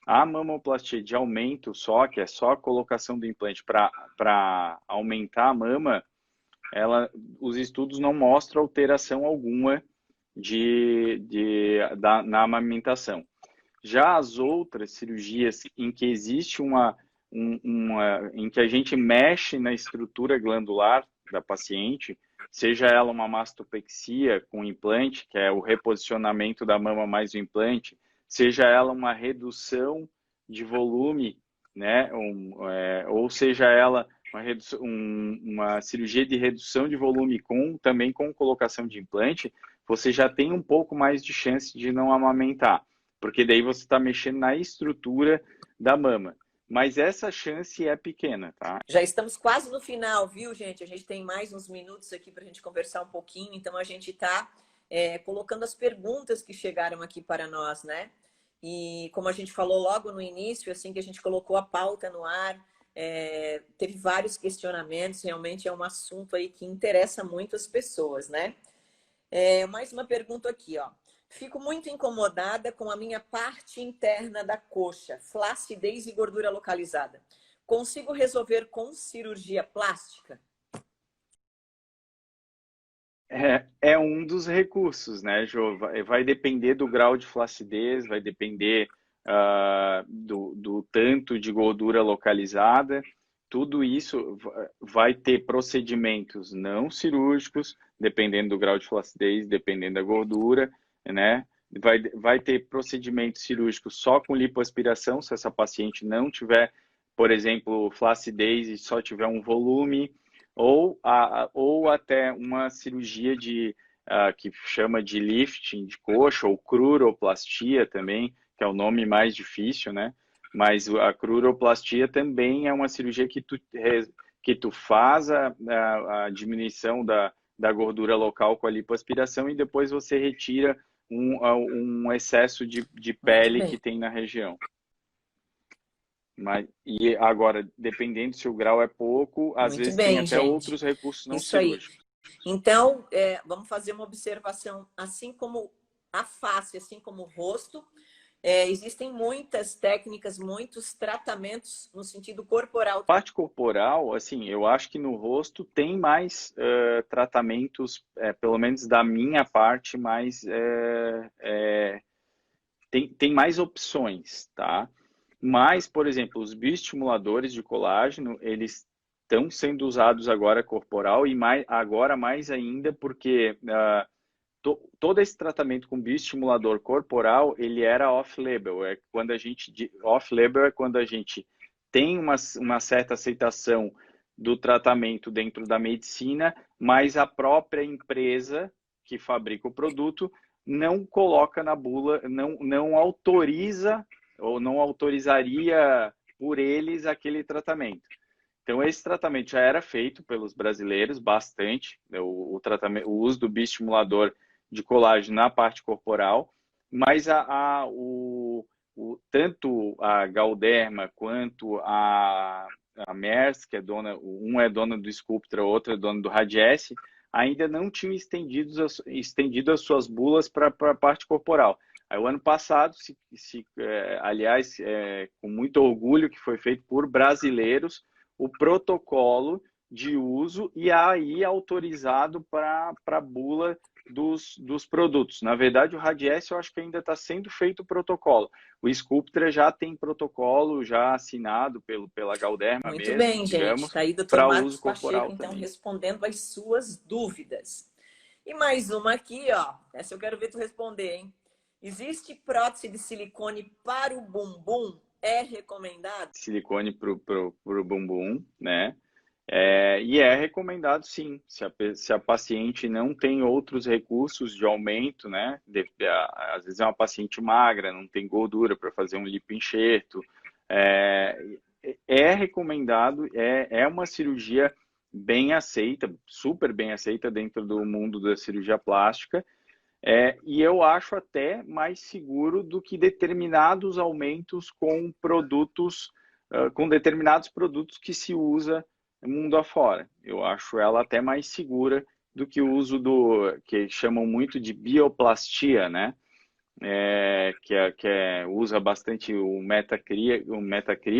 A mamoplastia de aumento só, que é só a colocação do implante para aumentar a mama, os estudos não mostram alteração alguma na amamentação. Já as outras cirurgias em que existe em que a gente mexe na estrutura glandular da paciente, seja ela uma mastopexia com implante, que é o reposicionamento da mama mais o implante, seja ela uma redução de volume, né, ou seja ela uma cirurgia de redução de volume também com colocação de implante, você já tem um pouco mais de chance de não amamentar, porque daí você está mexendo na estrutura da mama. Mas essa chance é pequena, tá? Já estamos quase no final, viu, gente? A gente tem mais uns minutos aqui para a gente conversar um pouquinho, então a gente está colocando as perguntas que chegaram aqui para nós, né? E como a gente falou logo no início, assim que a gente colocou a pauta no ar, teve vários questionamentos, realmente é um assunto aí que interessa muito as pessoas, né? Mais uma pergunta aqui, ó. Fico muito incomodada com a minha parte interna da coxa, flacidez e gordura localizada. Consigo resolver com cirurgia plástica? É um dos recursos, né, Jô? Vai depender do grau de flacidez, vai depender do tanto de gordura localizada. Tudo isso vai ter procedimentos não cirúrgicos, dependendo do grau de flacidez, dependendo da gordura, né? Vai ter procedimentos cirúrgicos só com lipoaspiração, se essa paciente não tiver, por exemplo, flacidez e só tiver um volume, ou até uma cirurgia que chama de lifting de coxa, ou cruroplastia também, que é o nome mais difícil, né? Mas a cruroplastia também é uma cirurgia que tu faz a diminuição da gordura local com a lipoaspiração e depois você retira um excesso de Muito pele que bem. tem na região. E agora, dependendo se o grau é pouco, às Muito vezes tem bem, até gente. outros recursos não Isso aí. cirúrgicos. Então, vamos fazer uma observação. Assim como a face, assim como o rosto, existem muitas técnicas, muitos tratamentos no sentido corporal. Parte corporal, assim, eu acho que no rosto tem mais tratamentos, pelo menos da minha parte, tem mais opções, tá? Mas, por exemplo, os bioestimuladores de colágeno, eles estão sendo usados agora corporal e agora mais ainda porque todo esse tratamento com bioestimulador corporal, ele era off-label. Off-label é quando a gente tem uma certa aceitação do tratamento dentro da medicina, mas a própria empresa que fabrica o produto não coloca na bula, não autoriza ou não autorizaria por eles aquele tratamento. Então, esse tratamento já era feito pelos brasileiros bastante, né, o uso do bioestimulador de colágeno na parte corporal, mas tanto a Galderma quanto a Merck, que é um é dona do Sculptra, o outro é dona do Radiesse, ainda não tinham estendido as suas bulas para a parte corporal. Aí, o ano passado, aliás, com muito orgulho que foi feito por brasileiros, o protocolo de uso e aí autorizado para a bula dos produtos. Na verdade, o Radiesse eu acho que ainda está sendo feito o protocolo. O Sculptra já tem protocolo já assinado pela Galderma Muito mesmo, bem, gente. digamos, Está aí, doutor para Marcos uso corporal Pacheco, então, também. respondendo as suas dúvidas. E mais uma aqui, ó. Essa eu quero ver tu responder, hein? Existe prótese de silicone para o bumbum? É recomendado? Silicone para o bumbum, né? E é recomendado sim, se a paciente não tem outros recursos de aumento, né? Às vezes é uma paciente magra, não tem gordura para fazer um lipoenxerto. É recomendado, é uma cirurgia bem aceita, super bem aceita dentro do mundo da cirurgia plástica. E eu acho até mais seguro do que determinados aumentos com com determinados produtos que se usa mundo afora. Eu acho ela até mais segura do que o uso que chamam muito de bioplastia, né? Usa bastante o Metacri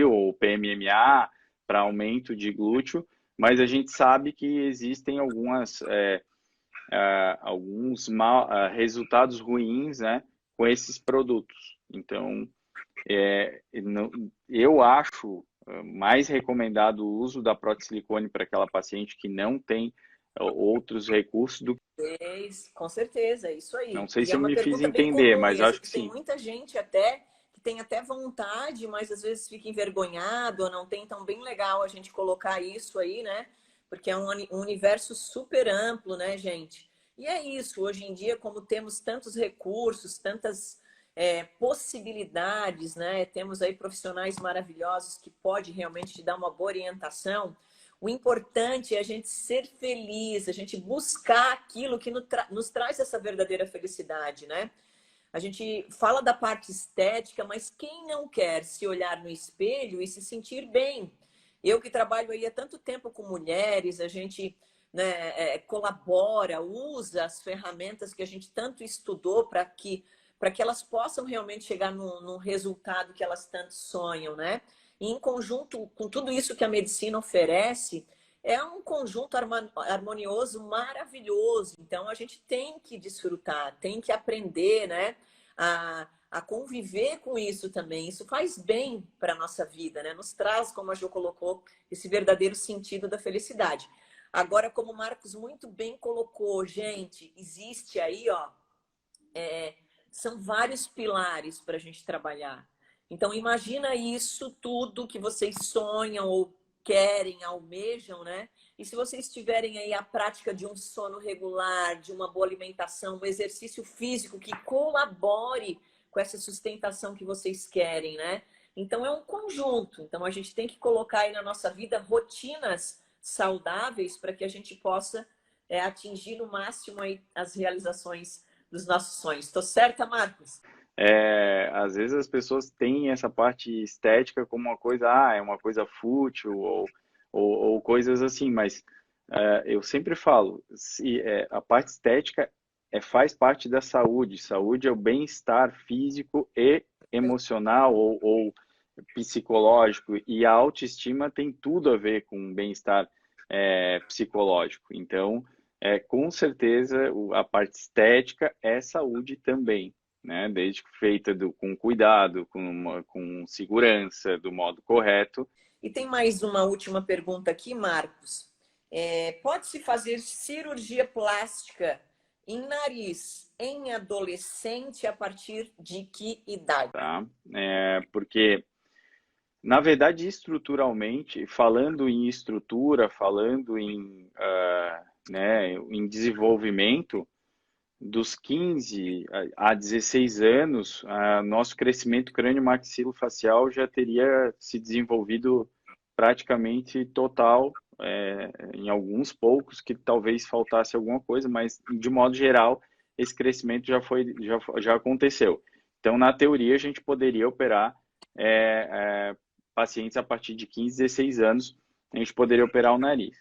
ou o PMMA para aumento de glúteo, mas a gente sabe que existem alguns resultados ruins, né, com esses produtos. Então, eu acho mais recomendado o uso da prótese silicone para aquela paciente que não tem outros recursos do que... Com certeza, é isso Não aí. sei E se é eu uma me fiz pergunta bem entender, comum, mas e a acho que gente tem sim. muita gente até que tem até vontade, mas às vezes fica envergonhado, ou não tem, então bem legal a gente colocar isso aí, né? Porque é um universo super amplo, né, gente? E é isso, hoje em dia, como temos tantos recursos, tantas possibilidades, né? Temos aí profissionais maravilhosos que podem realmente te dar uma boa orientação. O importante é a gente ser feliz, a gente buscar aquilo que nos traz essa verdadeira felicidade, né? A gente fala da parte estética, mas quem não quer se olhar no espelho e se sentir bem? Eu que trabalho aí há tanto tempo com mulheres, a gente, né, colabora, usa as ferramentas que a gente tanto estudou para que elas possam realmente chegar no resultado que elas tanto sonham, né? E em conjunto com tudo isso que a medicina oferece, é um conjunto harmonioso maravilhoso. Então a gente tem que desfrutar, tem que aprender, né? A conviver com isso também. Isso faz bem para a nossa vida, né? Nos traz, como a Jo colocou, esse verdadeiro sentido da felicidade. Agora, como o Marcos muito bem colocou, gente, existe aí, ó, são vários pilares para a gente trabalhar. Então, imagina isso tudo que vocês sonham ou querem, almejam, né? E se vocês tiverem aí a prática de um sono regular, de uma boa alimentação, um exercício físico que colabore com essa sustentação que vocês querem, né? Então, é um conjunto. Então, a gente tem que colocar aí na nossa vida rotinas saudáveis para que a gente possa atingir no máximo aí as realizações dos nossos sonhos. Estou certa, Marcos? Às vezes as pessoas têm essa parte estética como uma coisa, é uma coisa fútil ou coisas assim, mas eu sempre falo, a parte estética faz parte da saúde. Saúde é o bem-estar físico e emocional ou psicológico, e a autoestima tem tudo a ver com bem-estar psicológico. Então, com certeza, a parte estética é saúde também, né? Desde que feita com cuidado, com segurança, do modo correto. E tem mais uma última pergunta aqui, Marcos. Pode-se fazer cirurgia plástica em nariz em adolescente a partir de que idade? Tá? Porque, na verdade, estruturalmente, falando em estrutura, falando em, né, em desenvolvimento, dos 15 a 16 anos, nosso crescimento crânio-maxilofacial já teria se desenvolvido praticamente total, em alguns poucos que talvez faltasse alguma coisa, mas de modo geral esse crescimento já aconteceu. Então, na teoria, a gente poderia operar pacientes a partir de 15, 16 anos, a gente poderia operar o nariz.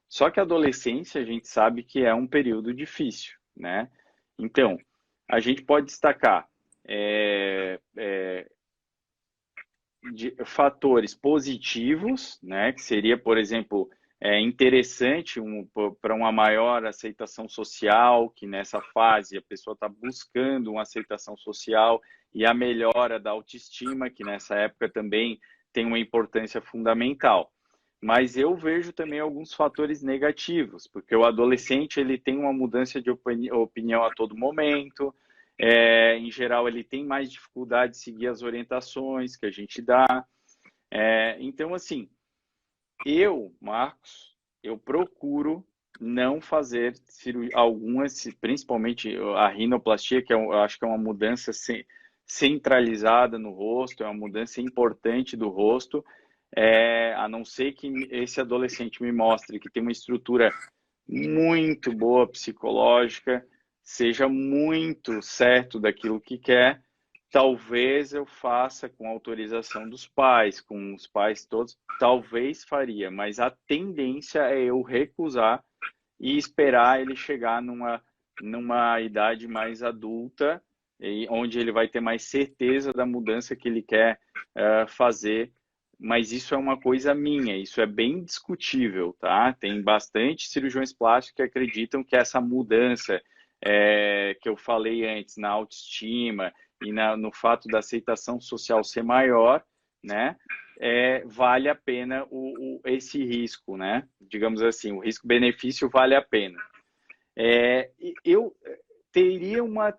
Só que a adolescência a gente sabe que é um período difícil, né? Então, a gente pode destacar de fatores positivos, né? Que seria, por exemplo, interessante para uma maior aceitação social, que nessa fase a pessoa está buscando uma aceitação social, e a melhora da autoestima, que nessa época também tem uma importância fundamental. Mas eu vejo também alguns fatores negativos, porque o adolescente ele tem uma mudança de opinião a todo momento, em geral ele tem mais dificuldade de seguir as orientações que a gente dá. Então, assim, Marcos, eu procuro não fazer algumas, principalmente a rinoplastia, que eu acho que é uma mudança centralizada no rosto, é uma mudança importante do rosto, a não ser que esse adolescente me mostre que tem uma estrutura muito boa psicológica, seja muito certo daquilo que quer, talvez eu faça com autorização dos pais, com os pais todos, talvez faria, mas a tendência é eu recusar e esperar ele chegar numa idade mais adulta, onde ele vai ter mais certeza da mudança que ele quer fazer. Mas isso é uma coisa minha, isso é bem discutível, tá? Tem bastante cirurgiões plásticos que acreditam que essa mudança que eu falei antes, na autoestima e no fato da aceitação social ser maior, né? Vale a pena esse risco, né? Digamos assim, o risco-benefício vale a pena. Eu teria uma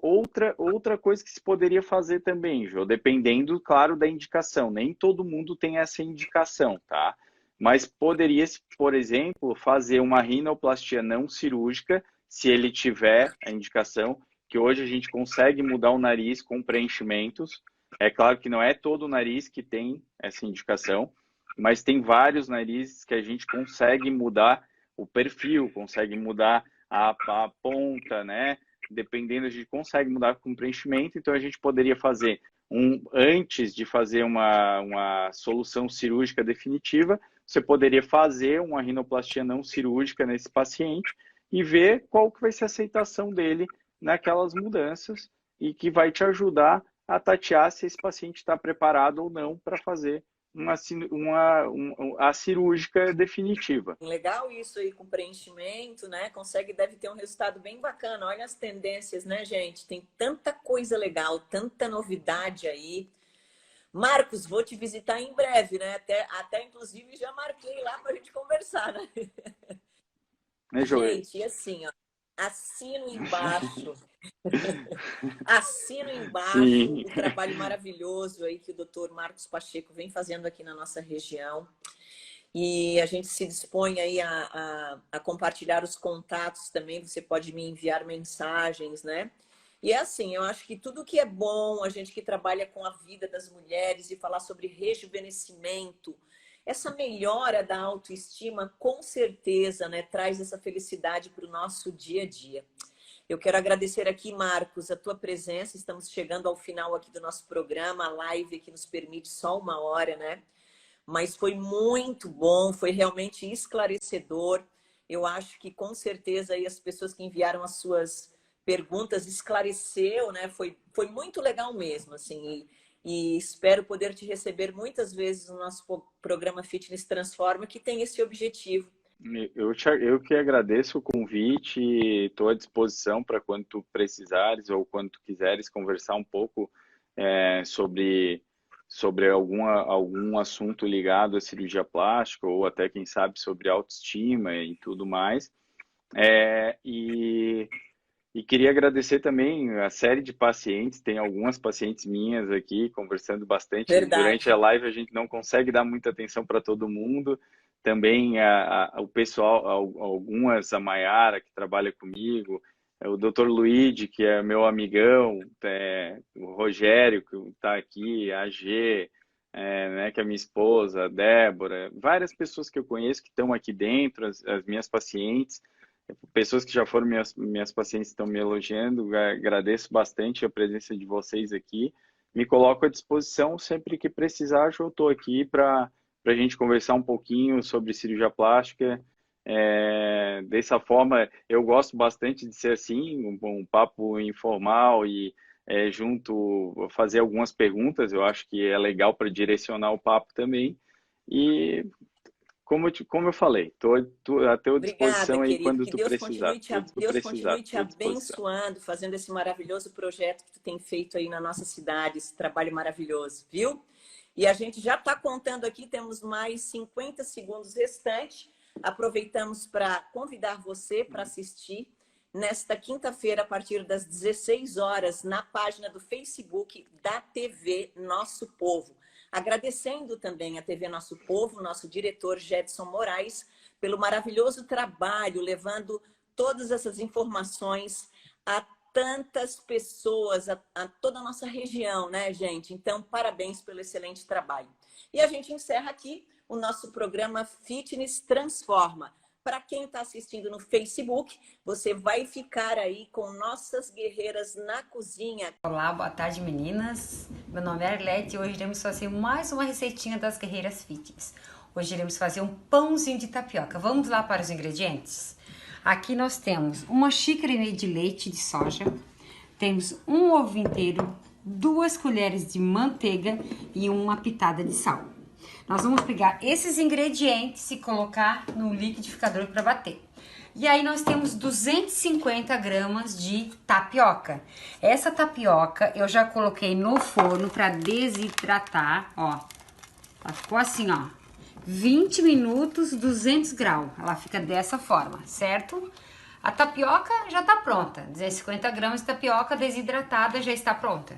outra coisa que se poderia fazer também, Jô, dependendo, claro, da indicação. Nem todo mundo tem essa indicação, tá? Mas poderia-se, por exemplo, fazer uma rinoplastia não cirúrgica, se ele tiver a indicação, que hoje a gente consegue mudar o nariz com preenchimentos. É claro que não é todo o nariz que tem essa indicação, mas tem vários narizes que a gente consegue mudar o perfil, consegue mudar a ponta, né? Dependendo, a gente consegue mudar com preenchimento, então a gente poderia fazer antes de fazer uma solução cirúrgica definitiva, você poderia fazer uma rinoplastia não cirúrgica nesse paciente e ver qual que vai ser a aceitação dele naquelas mudanças e que vai te ajudar a tatear se esse paciente está preparado ou não para fazer a cirúrgica definitiva. Legal isso aí com preenchimento, né? Deve ter um resultado bem bacana. Olha as tendências, né, gente? Tem tanta coisa legal, tanta novidade aí. Marcos, vou te visitar em breve, né? Até inclusive já marquei lá para a gente conversar, né? Gente, e assim, ó, assino embaixo. Assino embaixo Sim. o trabalho maravilhoso aí que o Dr. Marcos Pacheco vem fazendo aqui na nossa região. E a gente se dispõe aí a compartilhar os contatos também. Você pode me enviar mensagens, né? E é assim, eu acho que tudo que é bom, a gente que trabalha com a vida das mulheres e falar sobre rejuvenescimento, essa melhora da autoestima, com certeza, né, traz essa felicidade para o nosso dia a dia. Eu quero agradecer aqui, Marcos, a tua presença. Estamos chegando ao final aqui do nosso programa, a live que nos permite só 1 hora, né? Mas foi muito bom, foi realmente esclarecedor. Eu acho que com certeza aí as pessoas que enviaram as suas perguntas esclareceu, né? Foi muito legal mesmo, assim. E espero poder te receber muitas vezes no nosso programa Fitness Transforma, que tem esse objetivo. Eu que agradeço o convite, estou à disposição para quando tu precisares ou quando tu quiseres conversar um pouco sobre sobre algum assunto ligado à cirurgia plástica ou até, quem sabe, sobre autoestima e tudo mais. E queria agradecer também a série de pacientes, tem algumas pacientes minhas aqui conversando bastante. Durante a Verdade. live a gente não consegue dar muita atenção para todo mundo. Também o pessoal, algumas, a Maiara, que trabalha comigo, o Dr. Luigi, que é meu amigão, o Rogério, que está aqui, a G, né, que é minha esposa, a Débora, várias pessoas que eu conheço que estão aqui dentro, as minhas pacientes. Pessoas que já foram minhas pacientes estão me elogiando, agradeço bastante a presença de vocês aqui. Me coloco à disposição sempre que precisar, eu estou aqui para a gente conversar um pouquinho sobre cirurgia plástica. Dessa forma, eu gosto bastante de ser assim, um papo informal e junto fazer algumas perguntas. Eu acho que é legal para direcionar o papo também. E como eu falei, estou à tua Obrigada, disposição aí querido. quando Que tu Deus precisar. continue te, Tudo que tu Deus precisar, continue te estou à disposição. abençoando, fazendo esse maravilhoso projeto que tu tem feito aí na nossa cidade, esse trabalho maravilhoso, viu? E a gente já está contando aqui, temos mais 50 segundos restantes. Aproveitamos para convidar você para assistir nesta quinta-feira, a partir das 16 horas, na página do Facebook da TV Nosso Povo. Agradecendo também a TV Nosso Povo, nosso diretor Gedson Moraes, pelo maravilhoso trabalho, levando todas essas informações a tantas pessoas, a toda a nossa região, né, gente? Então, parabéns pelo excelente trabalho. E a gente encerra aqui o nosso programa Fitness Transforma. Para quem está assistindo no Facebook, você vai ficar aí com nossas guerreiras na cozinha. Olá, boa tarde, meninas. Meu nome é Arlete e hoje iremos fazer mais uma receitinha das Guerreiras Fitness. Hoje iremos fazer um pãozinho de tapioca. Vamos lá para os ingredientes? Aqui nós temos 1,5 xícara de leite de soja, temos um ovo inteiro, 2 colheres de manteiga e uma pitada de sal. Nós vamos pegar esses ingredientes e colocar no liquidificador para bater. E aí nós temos 250 gramas de tapioca. Essa tapioca eu já coloquei no forno para desidratar, ó. Ela ficou assim, ó. 20 minutos, 200 graus. Ela fica dessa forma, certo? A tapioca já tá pronta. 250 gramas de tapioca desidratada já está pronta.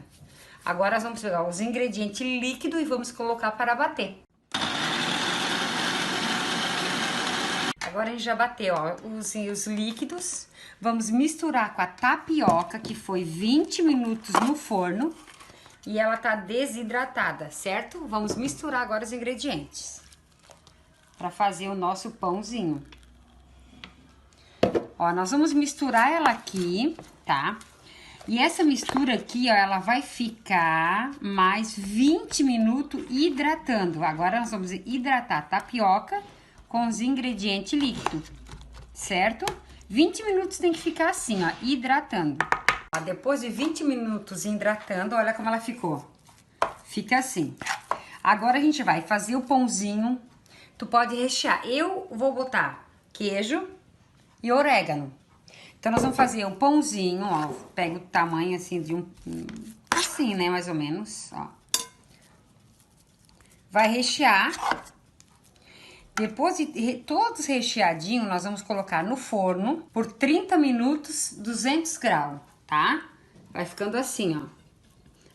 Agora nós vamos pegar os ingredientes líquidos e vamos colocar para bater. Agora a gente já bateu, ó, os líquidos. Vamos misturar com a tapioca, que foi 20 minutos no forno. E ela tá desidratada, certo? Vamos misturar agora os ingredientes para fazer o nosso pãozinho. Ó, nós vamos misturar ela aqui, tá? E essa mistura aqui, ó, ela vai ficar mais 20 minutos hidratando. Agora nós vamos hidratar a tapioca com os ingredientes líquidos, certo? 20 minutos tem que ficar assim, ó, hidratando. Ó, depois de 20 minutos hidratando, olha como ela ficou. Fica assim. Agora a gente vai fazer o pãozinho. Tu pode rechear. Eu vou botar queijo e orégano. Então, nós vamos fazer o pãozinho, ó. Pega o tamanho, assim, de assim, né, mais ou menos, ó. Vai rechear. Depois de todos recheadinhos, nós vamos colocar no forno por 30 minutos, 200 graus, tá? Vai ficando assim, ó.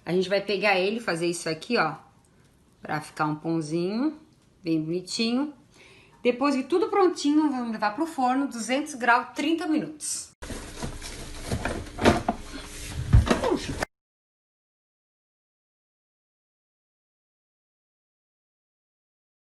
A gente vai pegar ele, fazer isso aqui, ó, pra ficar um pãozinho bem bonitinho. Depois de tudo prontinho, vamos levar pro forno, 200 graus, 30 minutos.